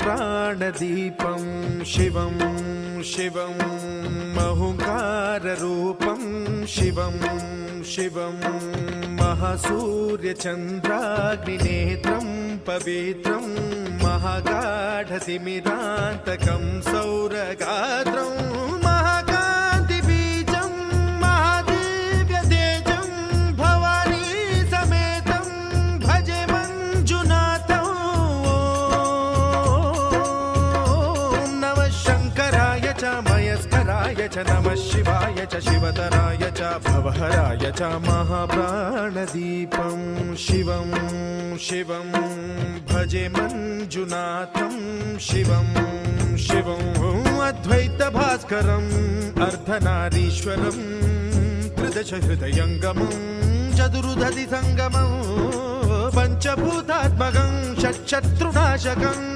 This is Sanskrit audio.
प्राणदीपं शिवं शिवं महुङ्काररूपं शिवं शिवं महासूर्यचन्द्राग्निनेत्रं पवित्रं महागाढतिमिरान्तकं सौरगात्रं महाकान्तिबीजं महादिव्यतेजं भवानी समेतं भजे मञ्जुनाथं। ॐ नमः शङ्कराय च मयस्कराय च नमः शिवाय च शिवतराय च भवहराय च महाप्राणदीपं शिवं शिवं भजे मञ्जुनाथं शिवं शिवं अद्वैतभास्करम् अर्धनारीश्वरं त्रिदशहृदयङ्गमं चतुर्दधिसङ्गमं पञ्चभूतात्मकं षट्शत्रुनाशकम्